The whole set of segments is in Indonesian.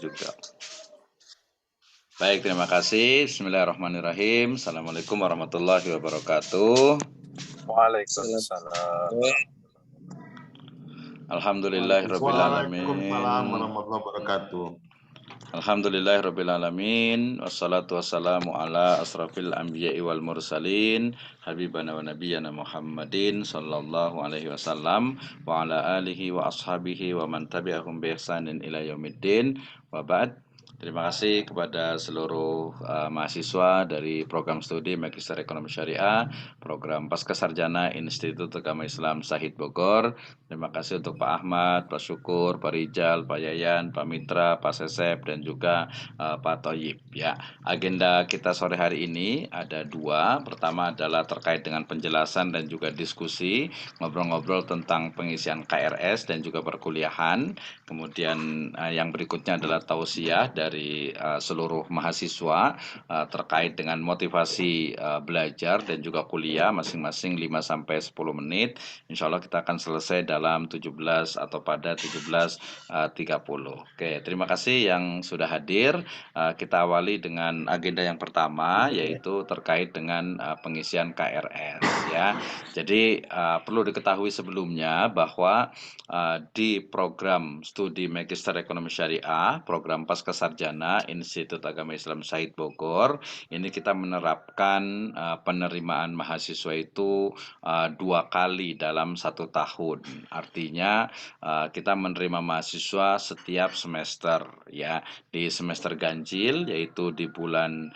juga. Baik, terima kasih. Bismillahirrahmanirrahim. Assalamualaikum warahmatullahi wabarakatuh. Waalaikumsalam. Waalaikumsalam Alhamdulillahirrabbilalamin. warahmatullahi wabarakatuh. Alhamdulillahirrabbilalamin. Wassalatu wassalamu ala asrafil anbiya'i wal mursalin habibana wa nabiyyana Muhammadin sallallahu alaihi wasallam wa ala alihi wa ashabihi wa man tabi'ahum bi ihsanin ila yaumiddin. Wa ba'd. Terima kasih kepada seluruh mahasiswa dari program studi Magister Ekonomi Syariah, program Pascasarjana Institut Agama Islam Syahid Bogor. Terima kasih untuk Pak Ahmad, Pak Syukur, Pak Rijal, Pak Yayan, Pak Mitra, Pak Sesep, dan juga Pak Toyib. Ya, agenda kita sore hari ini ada dua. Pertama adalah terkait dengan penjelasan dan juga diskusi, ngobrol-ngobrol tentang pengisian KRS dan juga perkuliahan. Kemudian yang berikutnya adalah tausiah dari seluruh mahasiswa terkait dengan motivasi belajar dan juga kuliah masing-masing 5-10 menit. Insya Allah kita akan selesai dalam 17 atau pada 17.30. Oke, terima kasih yang sudah hadir. Kita awali dengan agenda yang pertama, yaitu terkait dengan pengisian KRS. Ya, jadi perlu diketahui sebelumnya bahwa di program studi Magister Ekonomi Syariah, program Pascasarjana Institut Agama Islam Syahid Bogor, ini kita menerapkan penerimaan mahasiswa itu 2 kali dalam 1 tahun. Artinya kita menerima mahasiswa setiap semester, ya, di semester ganjil, yaitu di bulan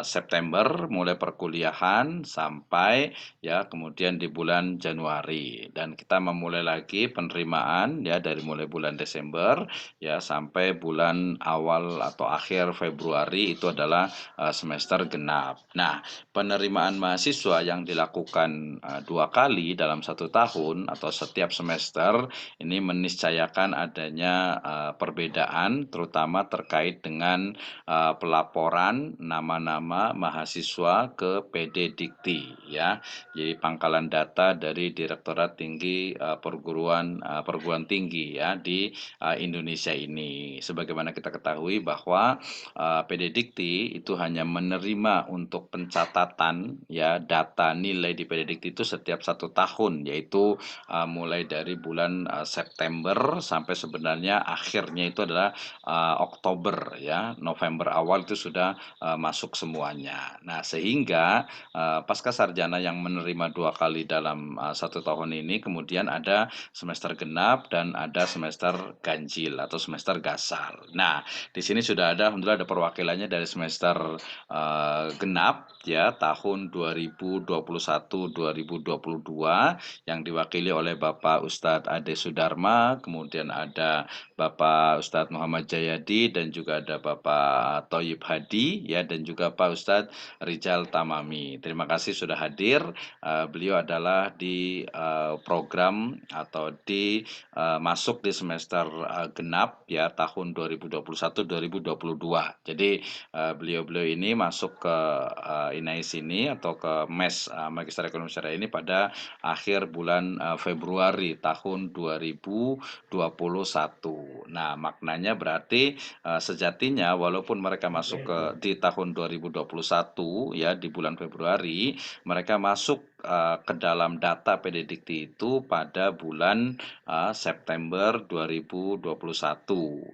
September mulai perkuliahan sampai ya kemudian di bulan Januari, dan kita memulai lagi penerimaan ya dari mulai bulan Desember ya sampai bulan awal atau akhir Februari, itu adalah semester genap. Nah, penerimaan mahasiswa yang dilakukan 2 kali dalam 1 tahun atau setiap semester ini meniscayakan adanya perbedaan, terutama terkait dengan pelaporan nama-nama mahasiswa ke PD Dikti, ya. Jadi pangkalan data dari Direktorat Tinggi Perguruan Tinggi ya di Indonesia ini. Sebagaimana kita ketahui bahwa PD Dikti itu hanya menerima untuk pencatatan ya data nilai di PD Dikti itu setiap 1 tahun, yaitu mulai dari bulan September sampai sebenarnya akhirnya itu adalah Oktober ya, November awal itu sudah masuk semuanya. Nah, sehingga pasca sarjana yang menerima 2 kali dalam 1 tahun ini, kemudian ada semester genap dan ada semester ganjil atau semester gasal. Nah, di sini sudah ada, alhamdulillah ada perwakilannya dari semester genap ya tahun 2021-2022 yang diwakili oleh Bapak Ustadz Ade Sudarma, kemudian ada Bapak Ustadz Muhammad Jayadi, dan juga ada Bapak Toyib Hadi ya, dan juga Pak Ustadz Rijal Tamami. Terima kasih sudah hadir. Beliau adalah di program atau di masuk di semester genap ya tahun 2021-2022. Jadi beliau-beliau ini masuk ke INAIS ini atau ke MES Magister Ekonomi Syariah ini pada akhir bulan Februari tahun 2021. Nah, maknanya berarti sejatinya walaupun mereka masuk di tahun 2021 ya di bulan Februari, mereka masuk ke dalam data PD Dikti itu pada bulan September 2021,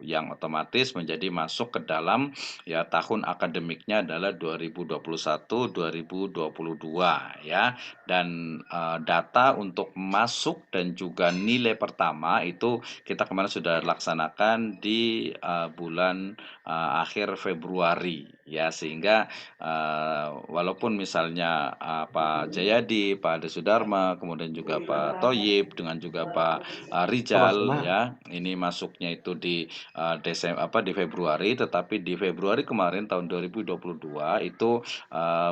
yang otomatis menjadi masuk ke dalam ya tahun akademiknya adalah 2021-2022 ya. Dan data untuk masuk dan juga nilai pertama itu kita kemarin sudah laksanakan di bulan akhir Februari ya, sehingga walaupun misalnya Pak Jayadi, Pak Ade Sudarma, kemudian juga Pak Toyib dengan juga Pak Rijal ya, ini masuknya itu di di Februari, tetapi di Februari kemarin tahun 2022 itu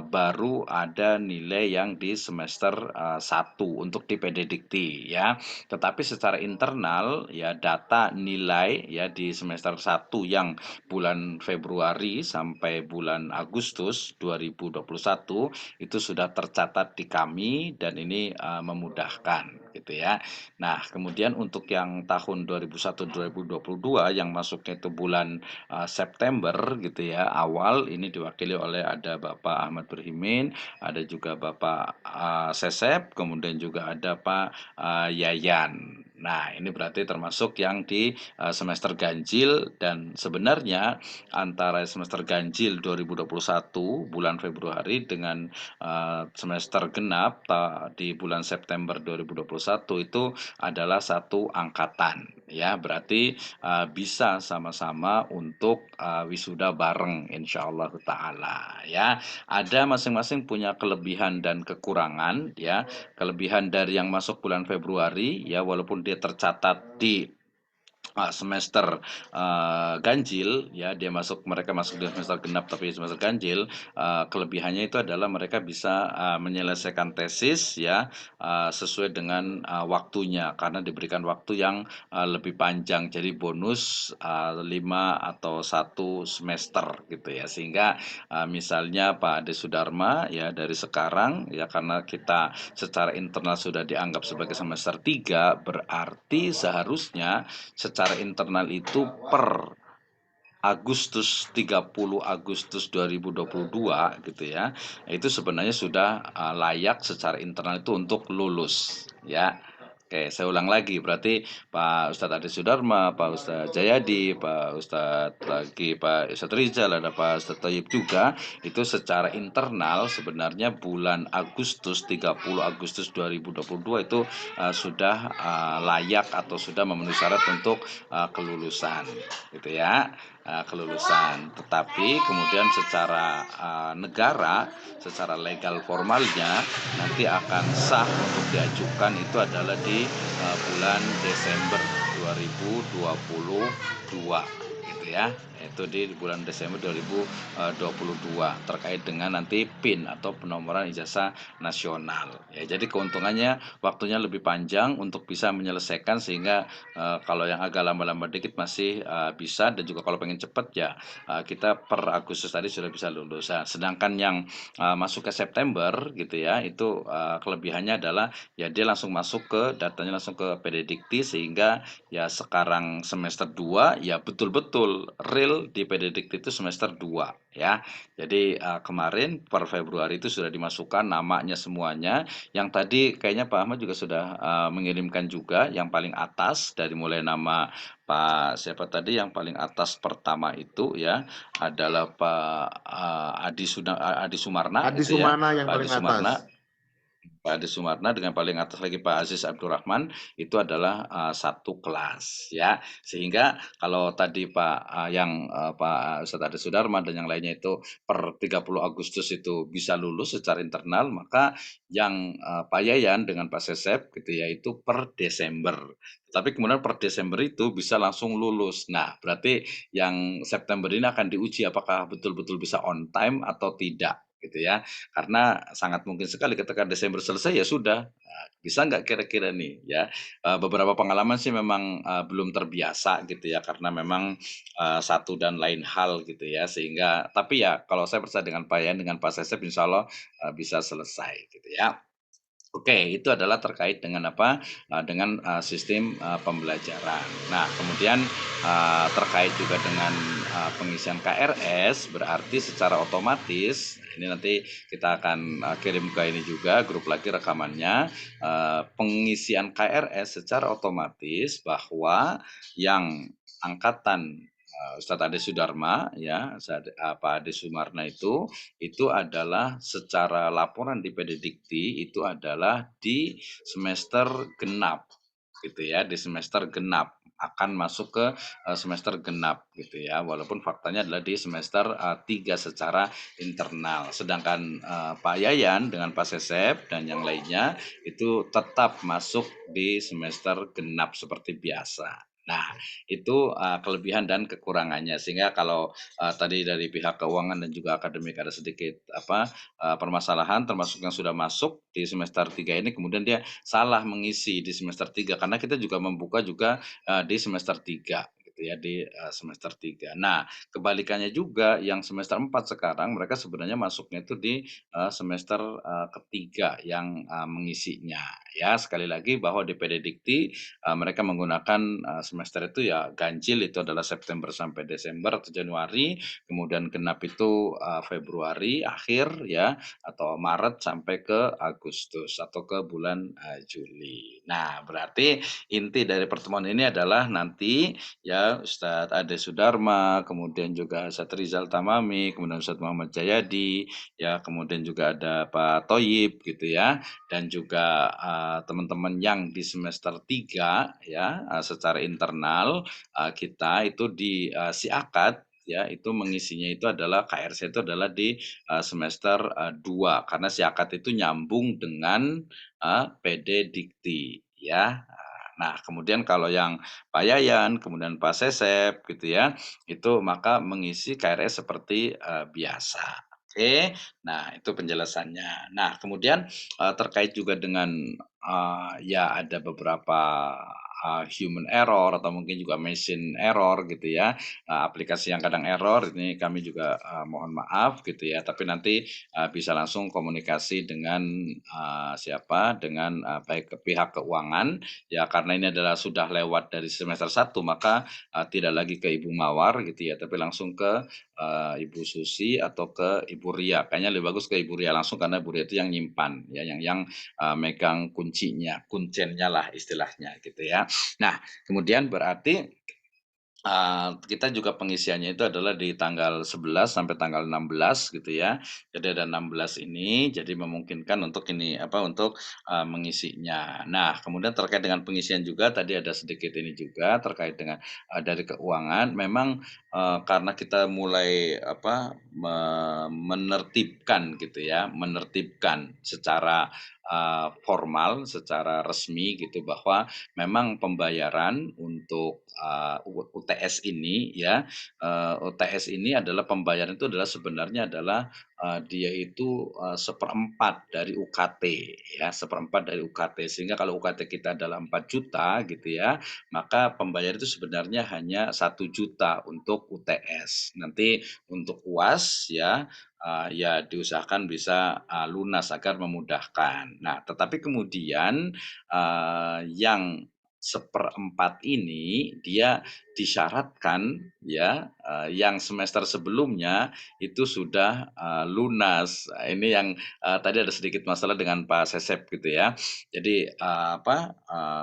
baru ada nilai yang di semester 1 untuk di PD Dikti ya. Tetapi secara internal ya data nilai ya di semester 1 yang bulan Februari sampai bulan Agustus 2021 itu sudah tercatat di kami kami dan ini memudahkan gitu ya. Nah, kemudian untuk yang tahun 2021-2022 yang masuknya itu bulan September gitu ya, awal ini diwakili oleh ada Bapak Ahmad Berhimin, ada juga Bapak Sesep, kemudian juga ada Pak Yayan. Nah, ini berarti termasuk yang di semester ganjil dan sebenarnya antara semester ganjil 2021 bulan Februari dengan semester genap di bulan September 2021 itu adalah satu angkatan ya, berarti bisa sama-sama untuk wisuda bareng insyaallah taala ya. Ada masing-masing punya kelebihan dan kekurangan ya. Kelebihan dari yang masuk bulan Februari ya, walaupun dia tercatat di semester ganjil ya, mereka masuk di semester genap tapi semester ganjil, kelebihannya itu adalah mereka bisa menyelesaikan tesis ya sesuai dengan waktunya karena diberikan waktu yang lebih panjang, jadi bonus 5 atau 1 semester gitu ya, sehingga misalnya Pak Ade Sudarma ya dari sekarang ya, karena kita secara internal sudah dianggap sebagai semester 3, berarti seharusnya secara internal itu per 30 Agustus 2022 gitu ya, itu sebenarnya sudah layak secara internal itu untuk lulus ya. Oke, saya ulang lagi, berarti Pak Ustadz Ade Sudarma, Pak Ustadz Jayadi, Pak Ustadz lagi, Pak Ustadz Rizal, ada Pak Ustadz Tayyib juga, itu secara internal sebenarnya bulan 30 Agustus 2022 itu sudah layak atau sudah memenuhi syarat untuk kelulusan gitu ya, kelulusan. Tetapi kemudian secara negara, secara legal formalnya nanti akan sah untuk diajukan itu adalah di bulan Desember 2022 gitu ya. Itu di bulan Desember 2022 terkait dengan nanti PIN atau penomoran ijazah nasional. Ya, jadi keuntungannya waktunya lebih panjang untuk bisa menyelesaikan, sehingga kalau yang agak lama-lama dikit masih bisa, dan juga kalau pengen cepet ya kita per Agustus tadi sudah bisa lulus. Nah, sedangkan yang masuk ke September gitu ya, itu kelebihannya adalah ya dia langsung masuk ke datanya langsung ke PDDikti, sehingga ya sekarang semester 2 ya betul-betul real di PDDikti itu semester 2 ya. Jadi kemarin per Februari itu sudah dimasukkan namanya semuanya. Yang tadi kayaknya Pak Ahmad juga sudah mengirimkan juga yang paling atas, dari mulai nama Pak siapa tadi yang paling atas pertama itu ya adalah Pak Adi Sumarna Adi gitu ya. Sumana yang Pak Adi paling atas. Sumarna, Pak Ade Sumarna dengan paling atas lagi Pak Aziz Abdurrahman, itu adalah satu kelas ya, sehingga kalau tadi Pak Ustadz Ade Sudarman dan yang lainnya itu per 30 Agustus itu bisa lulus secara internal, maka yang Pak Yayan dengan Pak Sesep gitu ya itu per Desember, tapi kemudian per Desember itu bisa langsung lulus. Nah, berarti yang September ini akan diuji apakah betul-betul bisa on time atau tidak gitu ya, karena sangat mungkin sekali ketika Desember selesai ya sudah, bisa nggak kira-kira nih ya, beberapa pengalaman sih memang belum terbiasa gitu ya, karena memang satu dan lain hal gitu ya, sehingga tapi ya kalau saya percaya dengan Pak Yan, dengan Pak Sesep insya Allah bisa selesai gitu ya. Oke, itu adalah terkait dengan apa? Dengan sistem pembelajaran. Nah, kemudian terkait juga dengan pengisian KRS, berarti secara otomatis ini nanti kita akan kirim ke ini juga grup lagi rekamannya, pengisian KRS secara otomatis bahwa yang angkatan Ustadz Ade Sudarma ya, Pak Ade Sumarna itu adalah secara laporan di PDDikti itu adalah di semester genap gitu ya, di semester genap akan masuk ke semester genap gitu ya, walaupun faktanya adalah di semester 3 secara internal, sedangkan Pak Yayan dengan Pak Sesep dan yang lainnya itu tetap masuk di semester genap seperti biasa. Nah, itu kelebihan dan kekurangannya, sehingga kalau tadi dari pihak keuangan dan juga akademik ada sedikit permasalahan termasuk yang sudah masuk di semester 3 ini kemudian dia salah mengisi di semester 3, karena kita juga membuka juga di semester 3 gitu ya di semester 3. Nah, kebalikannya juga yang semester 4 sekarang mereka sebenarnya masuknya itu di semester ketiga yang mengisinya. Ya, sekali lagi bahwa di PD Dikti mereka menggunakan semester itu ya ganjil itu adalah September sampai Desember atau Januari, kemudian genap itu Februari akhir ya atau Maret sampai ke Agustus atau ke bulan Juli. Nah, berarti inti dari pertemuan ini adalah nanti ya Ustadz Ade Sudarma, kemudian juga Ustadz Rizal Tamami, kemudian Ustadz Muhammad Jayadi, ya kemudian juga ada Pak Toyib gitu ya, dan juga teman-teman yang di semester 3 ya secara internal kita itu di Siakat ya itu mengisinya itu adalah KRC itu adalah di semester 2 karena Siakat itu nyambung dengan PD Dikti ya. Nah, kemudian kalau yang Pak Yayan, kemudian Pak Sesep gitu ya, itu maka mengisi KRS seperti biasa. Oke, nah itu penjelasannya. Nah, kemudian terkait juga dengan ya ada beberapa human error atau mungkin juga machine error gitu ya. Aplikasi yang kadang error ini kami juga mohon maaf gitu ya, tapi nanti bisa langsung komunikasi dengan siapa? Dengan baik ke pihak keuangan ya karena ini adalah sudah lewat dari semester 1 maka tidak lagi ke Ibu Mawar gitu ya, tapi langsung ke Ibu Susi atau ke Ibu Ria. Kayaknya lebih bagus ke Ibu Ria langsung karena Ibu Ria itu yang nyimpan ya, yang megang kuncinya, kuncennya lah istilahnya gitu ya. Nah, kemudian berarti kita juga pengisiannya itu adalah di tanggal 11 sampai tanggal 16 gitu ya. Jadi ada 16 ini, jadi memungkinkan untuk ini, apa, untuk, mengisinya. Nah, kemudian terkait dengan pengisian juga tadi ada sedikit ini juga terkait dengan, dari keuangan. Memang, karena kita mulai, apa, menertibkan gitu ya, menertibkan secara, formal, secara resmi gitu bahwa memang pembayaran untuk UTS ini ya, UTS ini adalah pembayaran itu adalah sebenarnya adalah dia itu seperempat dari UKT ya, seperempat dari UKT. Sehingga kalau UKT kita adalah 4 juta gitu ya, maka pembayaran itu sebenarnya hanya 1 juta untuk UTS. Nanti untuk UAS ya, ya diusahakan bisa lunas agar memudahkan. Nah, tetapi kemudian yang seperempat ini dia disyaratkan ya, yang semester sebelumnya itu sudah lunas. Ini yang tadi ada sedikit masalah dengan Pak Sesep gitu ya. Jadi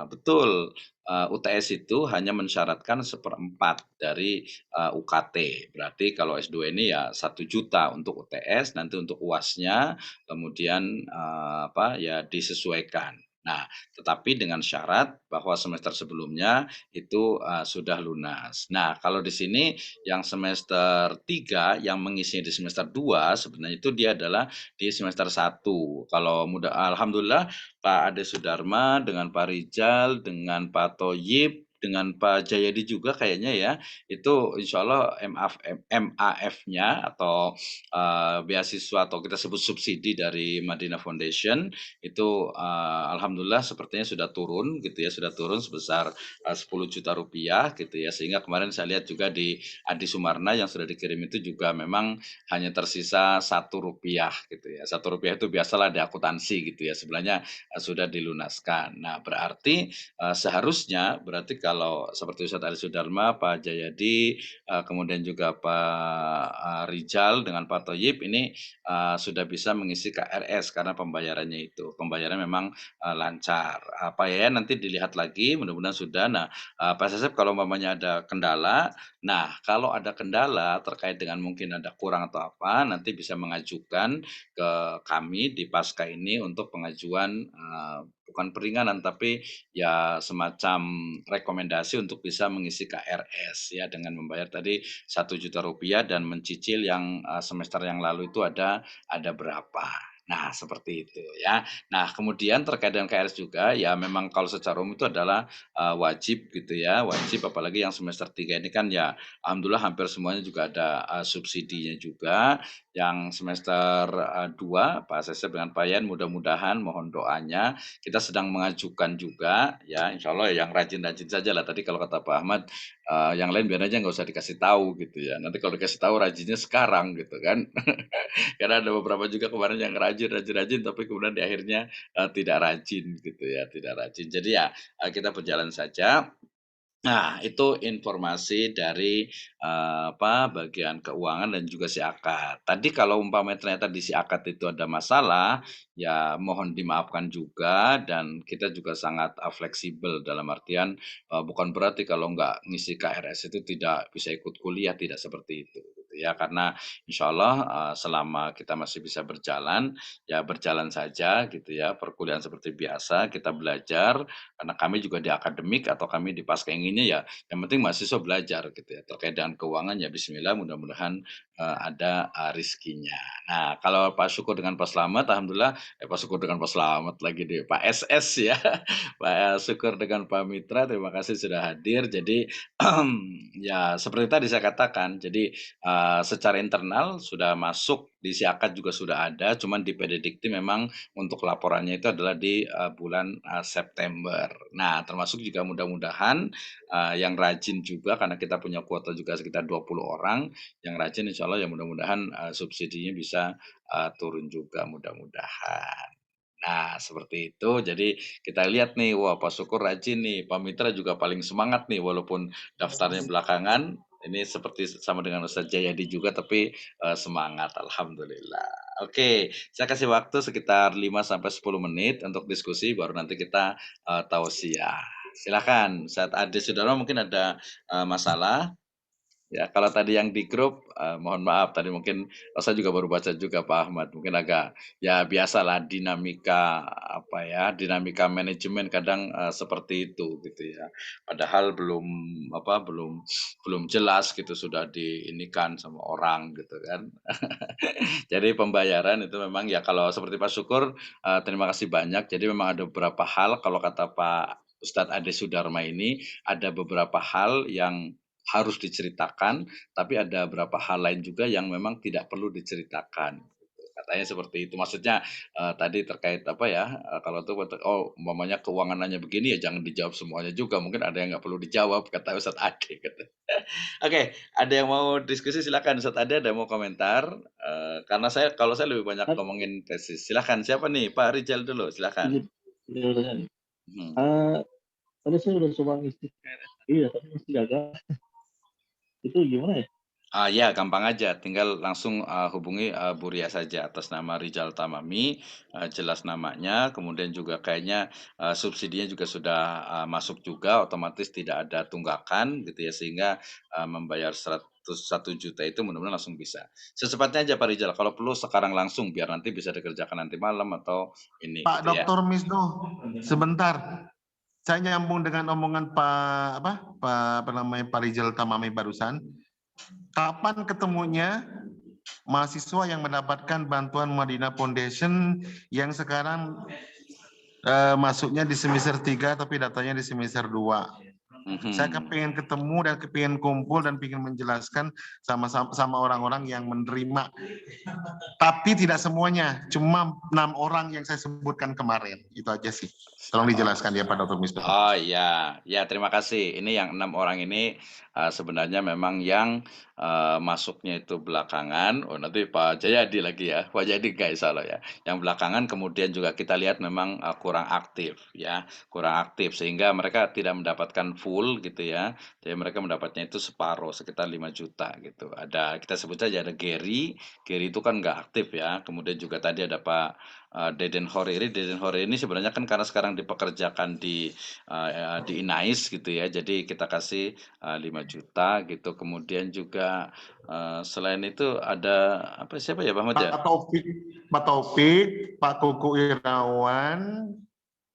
betul, UTS itu hanya mensyaratkan seperempat dari UKT. Berarti kalau S2 ini ya 1 juta untuk UTS, nanti untuk UASnya kemudian ya disesuaikan. Nah, tetapi dengan syarat bahwa semester sebelumnya itu sudah lunas. Nah, kalau di sini yang semester 3 yang mengisi di semester 2 sebenarnya itu dia adalah di semester 1. Kalau mudah alhamdulillah Pak Ade Sudarma dengan Pak Rijal, dengan Pak Toyib, dengan Pak Jayadi juga kayaknya ya, itu insya Allah MAF-nya atau beasiswa atau kita sebut subsidi dari Madinah Foundation itu alhamdulillah sepertinya sudah turun gitu ya, sudah turun sebesar 10 juta rupiah gitu ya. Sehingga kemarin saya lihat juga di Adi Sumarna yang sudah dikirim itu juga memang hanya tersisa 1 rupiah gitu ya. 1 rupiah itu biasalah di akuntansi gitu ya. Sebenarnya sudah dilunaskan. Nah, berarti seharusnya berarti kalau seperti Ustadz Ali Sudarma, Pak Jayadi, kemudian juga Pak Rijal dengan Pak Toyib ini sudah bisa mengisi KRS karena pembayarannya itu. Pembayaran memang lancar. Apa ya nanti dilihat lagi mudah-mudahan sudah. Nah, Pak Sesep kalau umpamanya ada kendala, nah kalau ada kendala terkait dengan mungkin ada kurang atau apa, nanti bisa mengajukan ke kami di Pasca ini untuk pengajuan bukan peringanan tapi ya semacam rekomendasi untuk bisa mengisi KRS ya dengan membayar tadi 1 juta rupiah dan mencicil yang semester yang lalu itu ada berapa Nah, seperti itu ya. Nah, kemudian terkait dengan KRS juga, ya memang kalau secara umum itu adalah, wajib gitu ya, wajib apalagi yang semester 3 ini kan ya alhamdulillah hampir semuanya juga ada, subsidinya juga. Yang semester, 2 Pak Sesep dengan Pak Yan mudah-mudahan mohon doanya, kita sedang mengajukan juga ya, insya Allah yang rajin-rajin saja lah. Tadi kalau kata Pak Ahmad, yang lain biar aja nggak usah dikasih tahu gitu ya, nanti kalau dikasih tahu rajinnya sekarang gitu kan. Karena ada beberapa juga kemarin yang rajin, tapi kemudian di akhirnya, tidak rajin gitu ya, tidak rajin. Jadi ya, kita berjalan saja. Nah, itu informasi dari, bagian keuangan dan juga si akad. Tadi kalau umpamanya ternyata di si akad itu ada masalah, ya mohon dimaafkan juga dan kita juga sangat, fleksibel dalam artian, bukan berarti kalau nggak ngisi KRS itu tidak bisa ikut kuliah, tidak seperti itu, gitu ya. Karena insyaallah, selama kita masih bisa berjalan, ya berjalan saja gitu ya, perkuliahan seperti biasa, kita belajar, karena kami juga di akademik atau kami di pasca inginnya ya yang penting mahasiswa belajar gitu ya. Terkait dengan keuangan ya bismillah mudah-mudahan, ada, rezekinya. Nah kalau Pak Syukur dengan Pak Slamet alhamdulillah Pak Syukur dengan Pak Slamet lagi deh, Pak SS ya, Pak Syukur dengan Pak Mitra terima kasih sudah hadir. Jadi ya seperti tadi saya katakan, jadi, secara internal sudah masuk di Siakat juga sudah ada, cuman di PD Dikti memang untuk laporannya itu adalah di, bulan, September. Nah, termasuk juga mudah-mudahan, yang rajin juga karena kita punya kuota juga sekitar 20 orang, yang rajin insya Allah ya mudah-mudahan, subsidinya bisa, turun juga mudah-mudahan. Nah, seperti itu. Jadi kita lihat nih, wah Pak Syukur rajin nih, Pak Mitra juga paling semangat nih walaupun daftarnya belakangan. Ini seperti sama dengan Ustadz Jayadi juga tapi, semangat alhamdulillah. Oke, saya kasih waktu sekitar 5 sampai 10 menit untuk diskusi baru nanti kita, tausiah. Silakan, Ustadz Ade Sudarmo mungkin ada, masalah? Ya, kalau tadi yang di grup, mohon maaf tadi mungkin saya juga baru baca juga Pak Ahmad, mungkin agak ya biasalah dinamika, dinamika manajemen kadang, seperti itu gitu ya. Padahal belum belum jelas gitu sudah diinikan sama orang gitu kan. Jadi pembayaran itu memang ya kalau seperti Pak Syukur, terima kasih banyak. Jadi memang ada beberapa hal kalau kata Pak Ustadz Ade Sudarma ini, ada beberapa hal yang harus diceritakan, tapi ada beberapa hal lain juga yang memang tidak perlu diceritakan, gitu. Katanya seperti itu. Maksudnya, tadi terkait kalau tuh umpamanya keuangan nanya begini ya jangan dijawab semuanya juga, mungkin ada yang nggak perlu dijawab kata Ustadz Ade gitu. Oke, ada yang mau diskusi silakan Ustadz Ade, ada yang mau komentar? Karena kalau saya lebih banyak Kan ngomongin tesis. Silakan, siapa nih? Pak Rijal dulu, silakan. izin izin Mhm. tadi saya udah coba ngisi KRS tadi ya, tapi masih gagal. Itu gimana ya? Ya gampang aja, tinggal langsung, hubungi, Bu Ria saja atas nama Rijal Tamami, jelas namanya, kemudian juga kayaknya, subsidinya juga sudah, masuk juga, otomatis tidak ada tunggakan gitu ya, sehingga, membayar 101 juta itu mudah-mudahan langsung bisa. Secepatnya aja Pak Rijal, kalau perlu sekarang langsung biar nanti bisa dikerjakan nanti malam atau ini Pak gitu ya. Dr. Misdo, sebentar. Saya nyambung dengan omongan Pak Rizal Tamami barusan. Kapan ketemunya mahasiswa yang mendapatkan bantuan Madinah Foundation yang sekarang masuknya di semester 3 tapi datanya di semester 2? Saya kepingin ketemu dan kepingin kumpul dan ingin menjelaskan sama orang-orang yang menerima. Tapi tidak semuanya, cuma 6 orang yang saya sebutkan kemarin. Itu aja sih. Tolong dijelaskan ya Pak Dr. Misdo. Oh iya, ya terima kasih. Ini yang 6 orang ini, sebenarnya memang yang, masuknya itu belakangan. Oh nanti Pak Jayadi lagi ya, Pak Jayadi nggak insya Allah ya. Yang belakangan kemudian juga kita lihat memang, kurang aktif ya, kurang aktif sehingga mereka tidak mendapatkan full gitu ya. Jadi mereka mendapatnya itu separuh, sekitar 5 juta gitu. Kita sebut saja ada Gary, Gary itu kan nggak aktif ya. Kemudian juga tadi ada Pak, Deden Horiri. Deden Horiri ini sebenarnya kan karena sekarang dipekerjakan di Inais gitu ya. Jadi kita kasih, 5 juta gitu. Kemudian juga, selain itu ada siapa ya Pak Ahmad ya? Pak Taufik, Pak Kuku Irawan,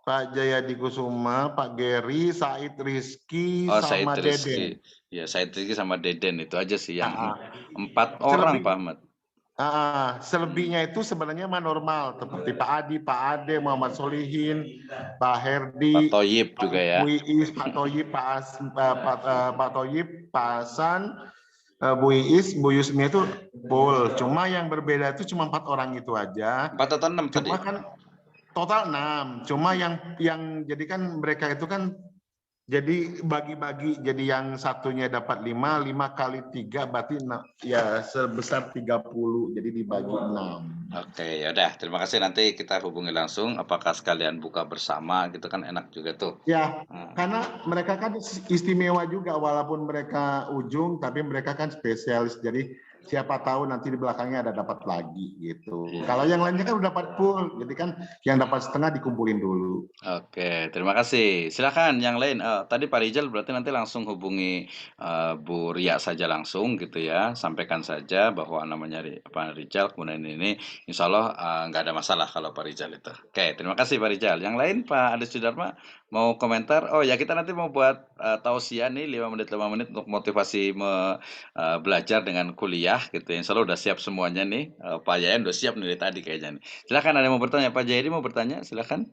Pak Jayadi Kusuma, Pak Geri, Said Rizky, Said sama Rizky. Deden. Ya Said Rizky sama Deden itu aja sih yang 4 orang Pak Ahmad. Selebihnya itu sebenarnya mah normal, seperti Pak Adi, Pak Ade, Muhammad Solihin, Pak Herdi, Pak Toyib juga ya. Bu Iis, Pak Toyib, Pak Toyib, Pak Hasan, Bu Iis, Bu Yusmi itu full. Cuma yang berbeda itu cuma 4 orang itu aja. 4 atau 6 tadi? Cuma kan total 6. Cuma yang jadi kan mereka itu kan jadi bagi-bagi, jadi yang satunya dapat 5 kali 3 berarti ya sebesar 30, jadi dibagi 6. Oke, ya udah. Terima kasih, nanti kita hubungi langsung. Apakah sekalian buka bersama gitu kan, enak juga tuh. Ya, karena mereka kan istimewa juga, walaupun mereka ujung, tapi mereka kan spesialis. Jadi siapa tahu nanti di belakangnya ada dapat lagi gitu. Kalau yang lainnya kan udah dapat full, jadi kan yang dapat setengah dikumpulin dulu. Oke, terima kasih. Silakan yang lain. Tadi Pak Rijal berarti nanti langsung hubungi Bu Ria saja langsung gitu ya. Sampaikan saja bahwa namanya Pak Rijal, kemudian ini insya Allah nggak ada masalah kalau Pak Rijal itu. Oke, terima kasih Pak Rijal. Yang lain Pak Ade Sudarma mau komentar? Oh ya, kita nanti mau buat tausiah nih 5 menit untuk motivasi belajar dengan kuliah gitu. Insya Allah udah siap semuanya nih. Pak Yayan udah siap nih dari tadi kayaknya nih. Silakan, ada yang mau bertanya? Pak Jayadi mau bertanya? Silakan.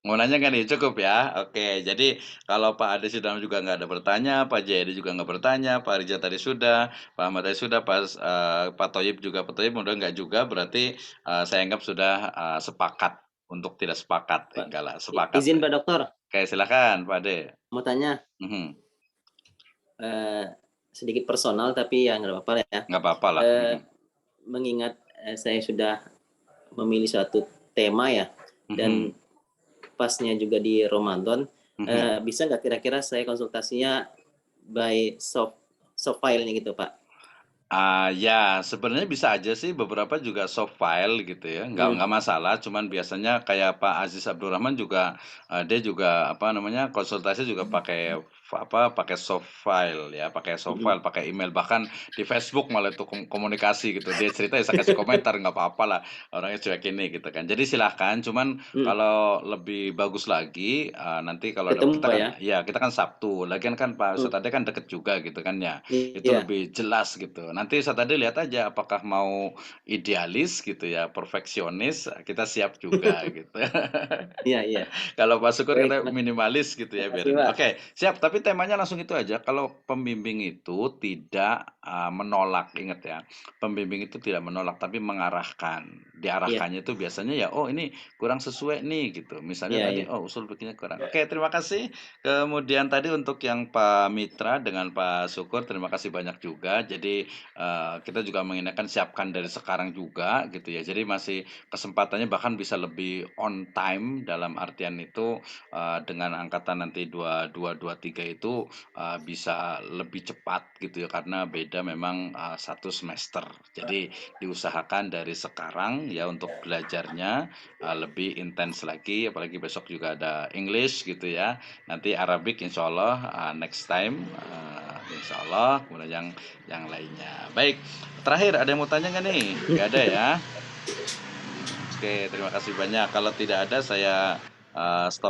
Mau nanya kan nih? Cukup ya. Oke, jadi kalau Pak Ade sudah juga nggak ada bertanya, Pak Jayadi juga nggak bertanya, Pak Rijal tadi sudah, Pak Ahmad tadi sudah, Pak Toyib juga, Pak Toyib mudah nggak juga, berarti saya anggap sudah sepakat untuk tidak sepakat. Enggak lah, sepakat. Izin Pak Dokter, Oke, silakan Pak Ade. mau tanya Mhm. sedikit personal tapi ya nggak apa-apa ya. Nggak apa-apa lah. Mengingat saya sudah memilih suatu tema ya, dan pasnya juga di Ramadan, bisa nggak kira-kira saya konsultasinya by soft file-nya gitu Pak? Ya sebenarnya bisa aja sih, beberapa juga soft file gitu ya, nggak masalah. Cuman biasanya kayak Pak Aziz Abdurrahman juga, dia juga apa namanya, konsultasi juga pakai pakai soft file ya, pakai soft file, pakai email, bahkan di Facebook malah itu komunikasi gitu. Dia cerita ya saya kasih komentar, nggak apa-apa lah, orangnya cuek ini gitu kan. Jadi silahkan, cuman kalau lebih bagus lagi nanti kalau Ketemu, kita Pak, kan ya kita kan Sabtu, lagian kan Pak Ustadz Ade kan deket juga gitu kan ya, itu Iya. lebih jelas gitu. Nanti Ustadz Ade lihat aja apakah mau idealis gitu ya, perfeksionis, kita siap juga gitu. Iya. Kalau Pak Syukur Baik, kita Mas. minimalis gitu ya, Makasih, biarin. Pak. Oke, siap. Tapi temanya langsung itu aja. Kalau pembimbing itu tidak menolak, ingat ya. Pembimbing itu tidak menolak, tapi mengarahkan. Diarahkannya itu biasanya ya, oh ini kurang sesuai nih gitu. Misalnya tadi, oh usul bikinnya kurang. Oke, terima kasih. Kemudian tadi untuk yang Pak Mitra dengan Pak Syukur, terima kasih banyak juga. Jadi kita juga menginginkan siapkan dari sekarang juga gitu ya. Jadi masih kesempatannya bahkan bisa lebih on time, dalam artian itu dengan angkatan nanti 2223 itu bisa lebih cepat gitu ya, karena beda memang 1 semester. Jadi diusahakan dari sekarang ya untuk belajarnya lebih intens lagi, apalagi besok juga ada English gitu ya. Nanti Arabic insya Allah next time insya Allah, kemudian yang lainnya. Baik, terakhir ada yang mau tanya nggak nih? Nggak ada ya? Oke, terima kasih banyak. Kalau tidak ada saya stop